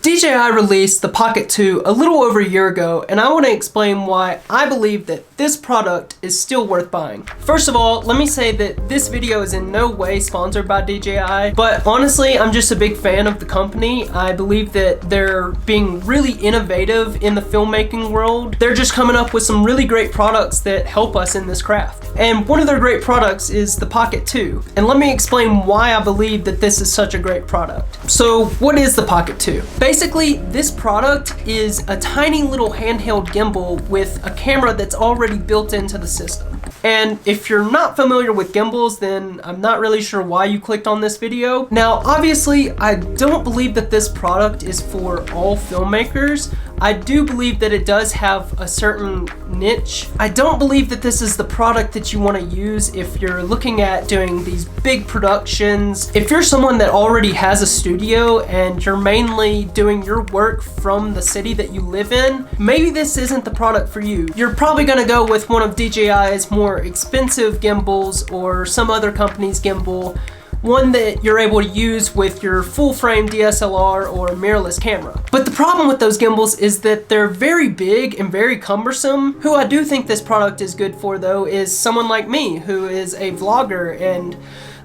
DJI released the Pocket 2 a little over a year ago, and I want to explain why I believe that this product is still worth buying. First of all, let me say that this video is in no way sponsored by DJI, but honestly, I'm just a big fan of the company. I believe that they're being really innovative in the filmmaking world. They're just coming up with some really great products that help us in this craft. And one of their great products is the Pocket 2. And let me explain why I believe that this is such a great product. So what is the Pocket 2? Basically, this product is a tiny little handheld gimbal with a camera that's already built into the system. And if you're not familiar with gimbals, then I'm not really sure why you clicked on this video. Now, obviously, I don't believe that this product is for all filmmakers. I do believe that it does have a certain niche. I don't believe that this is the product that you want to use if you're looking at doing these big productions. If you're someone that already has a studio and you're mainly doing your work from the city that you live in, maybe this isn't the product for you. You're probably going to go with one of DJI's more expensive gimbals or some other company's gimbal, one that you're able to use with your full frame DSLR or mirrorless camera. But the problem with those gimbals is that they're very big and very cumbersome. Who I do think this product is good for though is someone like me who is a vlogger and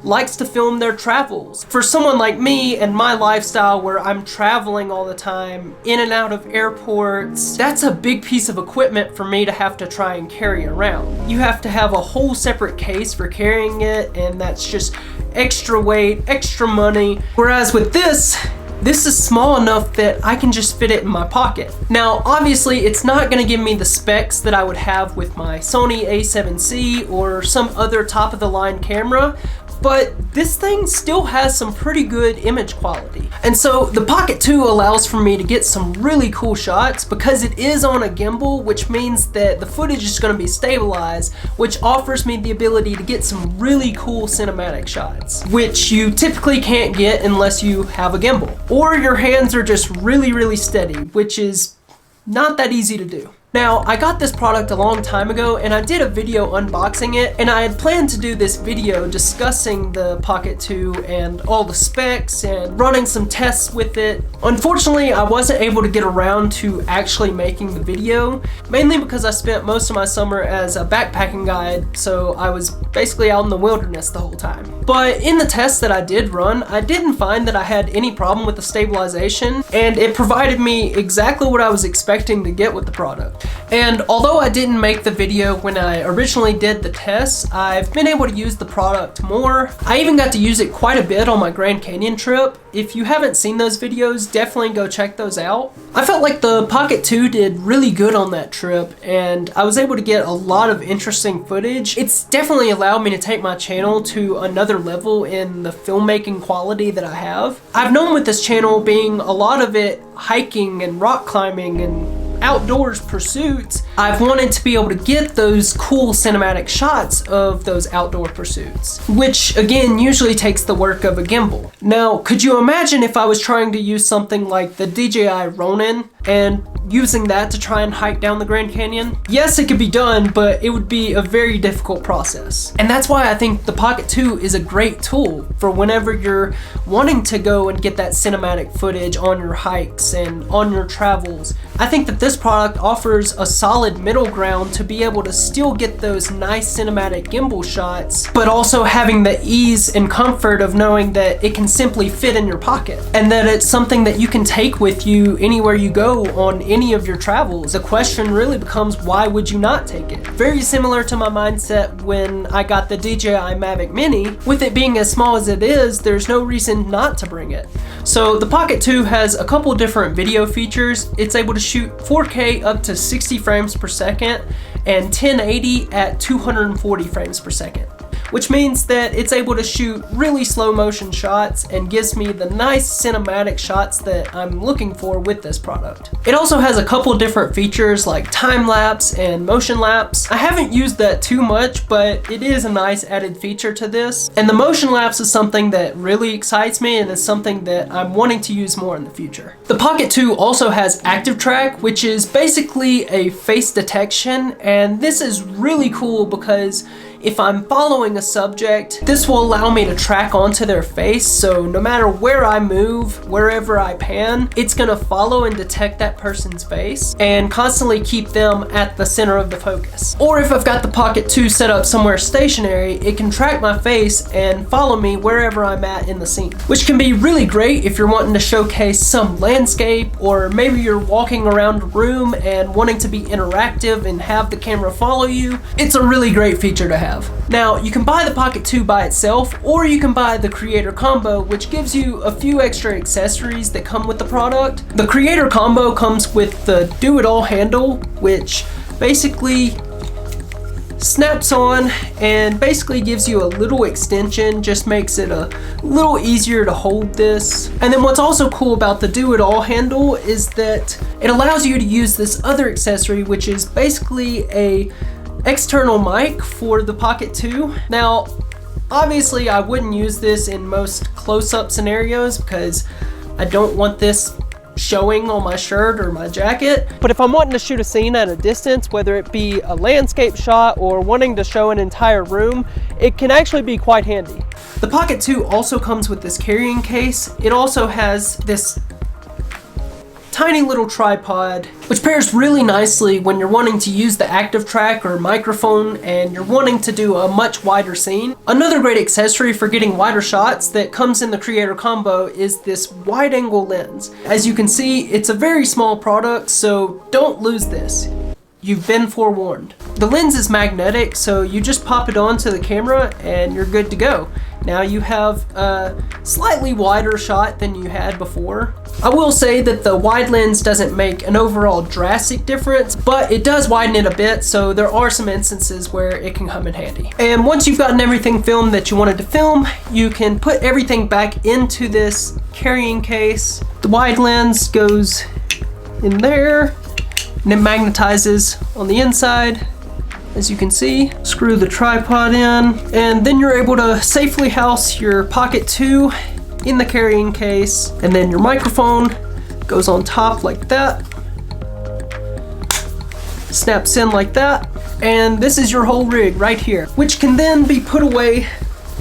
likes to film their travels. For someone like me and my lifestyle where I'm traveling all the time, in and out of airports, that's a big piece of equipment for me to have to try and carry around. You have to have a whole separate case for carrying it, and that's just extra weight, extra money. Whereas with this is small enough that I can just fit it in my pocket. Now, obviously, it's not gonna give me the specs that I would have with my Sony a7C or some other top of the line camera, but this thing still has some pretty good image quality. And so the Pocket 2 allows for me to get some really cool shots because it is on a gimbal, which means that the footage is gonna be stabilized, which offers me the ability to get some really cool cinematic shots, which you typically can't get unless you have a gimbal. Or your hands are just really, really steady, which is not that easy to do. Now, I got this product a long time ago and I did a video unboxing it, and I had planned to do this video discussing the Pocket 2 and all the specs and running some tests with it. Unfortunately, I wasn't able to get around to actually making the video, mainly because I spent most of my summer as a backpacking guide, so I was basically out in the wilderness the whole time. But in the tests that I did run, I didn't find that I had any problem with the stabilization, and it provided me exactly what I was expecting to get with the product. And although I didn't make the video when I originally did the tests, I've been able to use the product more. I even got to use it quite a bit on my Grand Canyon trip. If you haven't seen those videos, definitely go check those out. I felt like the Pocket 2 did really good on that trip, and I was able to get a lot of interesting footage. It's definitely allowed me to take my channel to another level in the filmmaking quality that I have. I've known with this channel being a lot of it hiking and rock climbing and outdoors pursuits, I've wanted to be able to get those cool cinematic shots of those outdoor pursuits, which again usually takes the work of a gimbal. Now, could you imagine if I was trying to use something like the DJI Ronin and using that to try and hike down the Grand Canyon? Yes, it could be done, but it would be a very difficult process. And that's why I think the Pocket 2 is a great tool for whenever you're wanting to go and get that cinematic footage on your hikes and on your travels. I think that this product offers a solid middle ground to be able to still get those nice cinematic gimbal shots, but also having the ease and comfort of knowing that it can simply fit in your pocket and that it's something that you can take with you anywhere you go on any of your travels. The question really becomes, why would you not take it? Very similar to my mindset when I got the DJI Mavic Mini. With it being as small as it is, there's no reason not to bring it. So the Pocket 2 has a couple different video features. It's able to shoot 4K up to 60 frames per second and 1080 at 240 frames per second, which means that it's able to shoot really slow motion shots and gives me the nice cinematic shots that I'm looking for with this product. It also has a couple different features like time lapse and motion lapse. I haven't used that too much, but it is a nice added feature to this. And the motion lapse is something that really excites me and is something that I'm wanting to use more in the future. The Pocket 2 also has active track, which is basically a face detection, and this is really cool because if I'm following a subject, this will allow me to track onto their face, so no matter where I move, wherever I pan, it's gonna follow and detect that person's face and constantly keep them at the center of the focus. Or if I've got the Pocket 2 set up somewhere stationary, it can track my face and follow me wherever I'm at in the scene, which can be really great if you're wanting to showcase some landscape, or maybe you're walking around a room and wanting to be interactive and have the camera follow you. It's a really great feature to have. Now, you can buy the Pocket 2 by itself, or you can buy the Creator Combo, which gives you a few extra accessories that come with the product. The Creator Combo comes with the do-it-all handle, which basically snaps on and basically gives you a little extension, just makes it a little easier to hold this. And then what's also cool about the do-it-all handle is that it allows you to use this other accessory, which is basically a external mic for the Pocket 2. Now, obviously I wouldn't use this in most close-up scenarios because I don't want this showing on my shirt or my jacket. But if I'm wanting to shoot a scene at a distance, whether it be a landscape shot or wanting to show an entire room, it can actually be quite handy. The Pocket 2 also comes with this carrying case. It also has this tiny little tripod, which pairs really nicely when you're wanting to use the active track or microphone and you're wanting to do a much wider scene. Another great accessory for getting wider shots that comes in the Creator Combo is this wide angle lens. As you can see, it's a very small product, so don't lose this. You've been forewarned. The lens is magnetic, so you just pop it onto the camera and you're good to go. Now you have a slightly wider shot than you had before. I will say that the wide lens doesn't make an overall drastic difference, but it does widen it a bit, so there are some instances where it can come in handy. And once you've gotten everything filmed that you wanted to film, you can put everything back into this carrying case. The wide lens goes in there, and it magnetizes on the inside. As you can see, screw the tripod in, and then you're able to safely house your Pocket 2 in the carrying case, and then your microphone goes on top like that, snaps in like that, and this is your whole rig right here, which can then be put away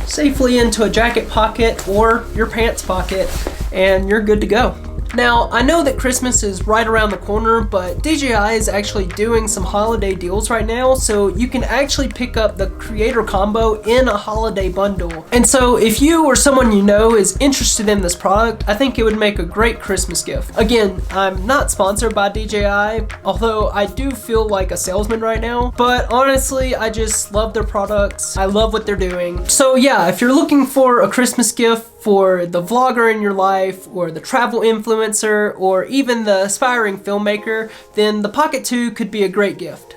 safely into a jacket pocket or your pants pocket, and you're good to go. Now, I know that Christmas is right around the corner, but DJI is actually doing some holiday deals right now, so you can actually pick up the Creator Combo in a holiday bundle. And so if you or someone you know is interested in this product, I think it would make a great Christmas gift. Again, I'm not sponsored by DJI, although I do feel like a salesman right now, but honestly, I just love their products. I love what they're doing. So yeah, if you're looking for a Christmas gift for the vlogger in your life, or the travel influencer, or even the aspiring filmmaker, then the Pocket 2 could be a great gift.